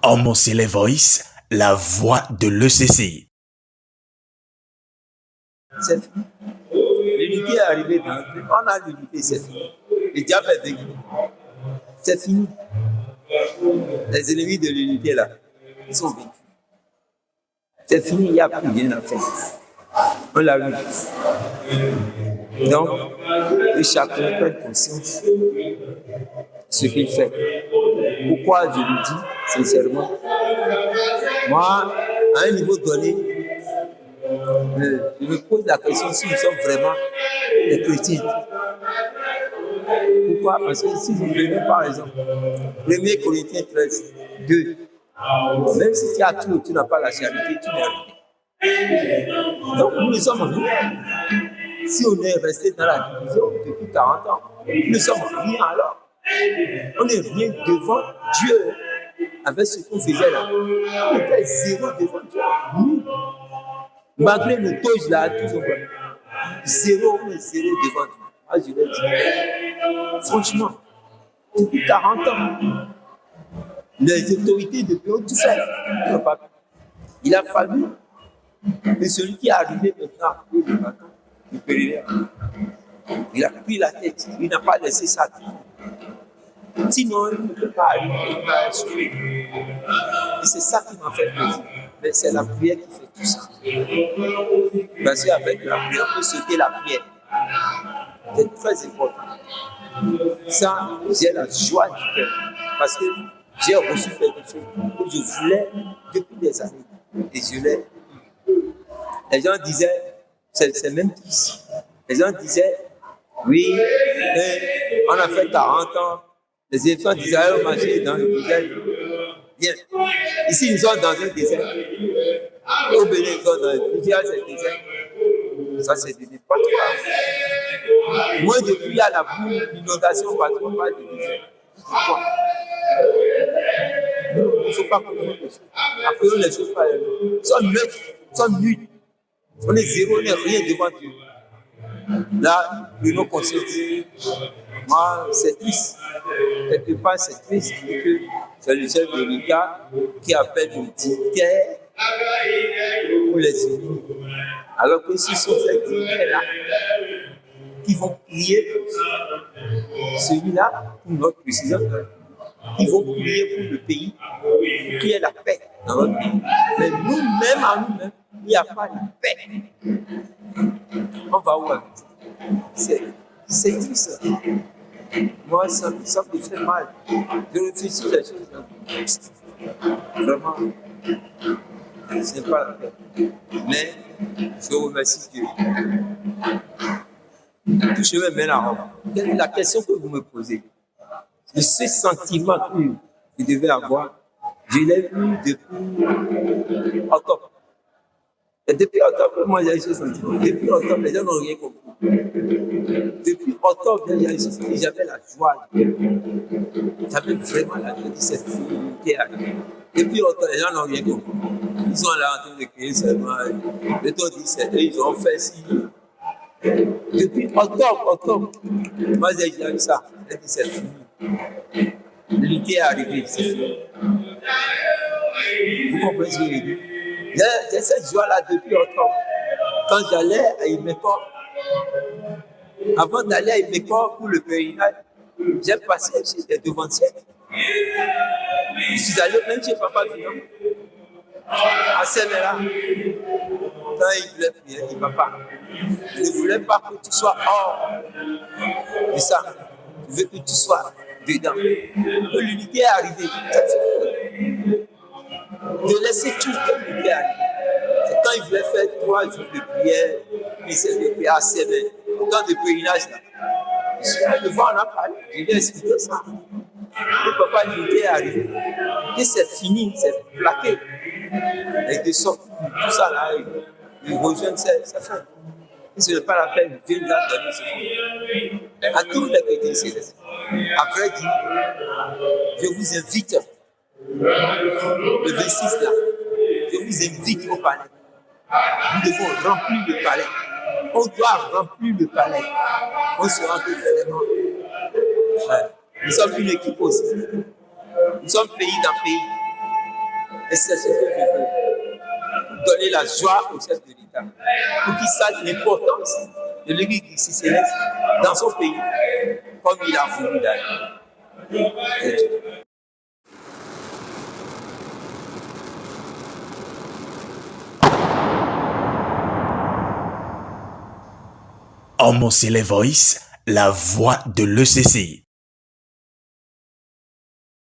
Homocele Voice, la voix de l'ECC. C'est fini. L'unité est arrivée dans le pays. On a l'unité, c'est fini. Le diable est vaincu. C'est fini. Les ennemis de l'unité, là, ils sont vaincus. C'est fini, il n'y a plus rien à faire. On l'a vu. Donc, que chacun prenne conscience de ce qu'il fait. Pourquoi je le dis sincèrement? Moi, à un niveau donné, je me pose la question si nous sommes vraiment des chrétiens. Pourquoi? Parce que si vous prenez par exemple 1 Corinthiens 13, 2, même si tu as tout, tu n'as pas la charité, tu n'es rien. Donc nous sommes rien. Si on est resté dans la division depuis 40 ans, nous ne sommes rien alors. On n'est rien devant Dieu avec ce qu'on faisait là. On était zéro devant Dieu. Nous, malgré le toge là, toujours zéro, on est zéro devant Dieu. Ah, je l'ai dit. Franchement, depuis 40 ans, les autorités de Dieu ont tout fait. Il a fallu que celui qui est arrivé maintenant, le bâton, le pèlerin, il a pris la tête, il n'a pas laissé ça. Sinon, il ne peut pas arriver, il va assurer. Et c'est ça qui m'a fait plaisir. Mais c'est la prière qui fait tout ça. Parce qu'avec la prière, on peut sauter la prière. C'est très important. Ça, j'ai la joie du cœur. Parce que j'ai reçu quelque chose que je voulais depuis des années. Et je l'ai. Les gens disaient, c'est même triste. Les gens disaient, oui, on a fait 40 ans. Les enfants disaient, allons marcher dans le désert. Bien. Ici, nous sommes dans un désert. Au Bénin, nous sommes dans le désert. Ça, c'est de n'importe quoi. Moi, depuis, il y a la boue, l'inondation, partout, on parle de désert. Pourquoi? Il ne faut pas comprendre les choses. Apprenons les choses par elles. Nous sommes neutres, nous sommes nuls. On est zéro, on n'est rien devant Dieu. Là, prenons conscience. Moi, c'est triste. Quelque part, c'est triste que c'est le chef de l'État qui appelle le dignitaire pour les unis. Alors que ce sont ces dignitaires-là qui vont prier pour celui-là, pour notre président, qui vont prier pour le pays, pour qu'il y ait la paix dans notre pays. Mais nous-mêmes, à nous-mêmes, il n'y a pas de paix. On va où avec ça? C'est triste. Moi, ça me fait mal. Je réfléchis à les choses. Vraiment, ce n'est pas la paix. Mais je remercie Dieu. Tout chemin mène à Rome. Quelle est la question que vous me posez? De ce sentiment que je devais avoir, je l'ai eu depuis octobre. Et depuis octobre, moi j'ai eu ce sentiment. Depuis octobre, les gens n'ont rien compris. Depuis octobre, j'ai eu ce sentiment. J'avais la joie. J'avais vraiment la joie de cette fille. Depuis octobre, les gens n'ont rien compris. Ils sont là en train de crier seulement. Les autres disent c'est eux, ils ont fait ci. Depuis octobre, moi j'ai eu ça. J'ai dit c'est fini. L'unité est arrivée, c'est fini. Vous comprenez ce que je dis? J'ai cette joie-là depuis octobre. Quand j'allais à Imeko, avant d'aller à Imeko pour le pèlerinage, j'ai passé chez les devanciers. Je suis allé même chez Papa Finon, à Séméra. Quand il voulait prier, il dit Papa, je ne voulais pas que tu sois hors de ça. Je veux que tu sois dedans. Que l'unité est arrivée. De laisser tout comme l'unité est arrivée. C'est quand il voulait faire 3 jours de prière, il s'est de prière à Séméra. Dans le pèlerinage là. Je suis allé le voir, on a parlé. Je lui ai expliqué ça. Le papa, l'unité est arrivé. Et c'est fini, c'est plaqué. Et de sorte, tout ça là, il rejoint sa fin. Et ce n'est pas la peine, Dieu nous a donné ce fond. À tous les chrétiens célestes. Après dit, je vous invite, le 26 là, je vous invite au palais. Nous devons remplir le palais. On doit remplir le palais. On se rend vraiment. Nous sommes une équipe aussi. Nous sommes pays dans pays. Et c'est ce que je veux. Donner la joie au chef de l'État. Pour qu'il sache l'importance de l'église d'ici céleste dans son pays, comme il a voulu d'ailleurs. Homo Sele Voice, la voix de l'ECCI.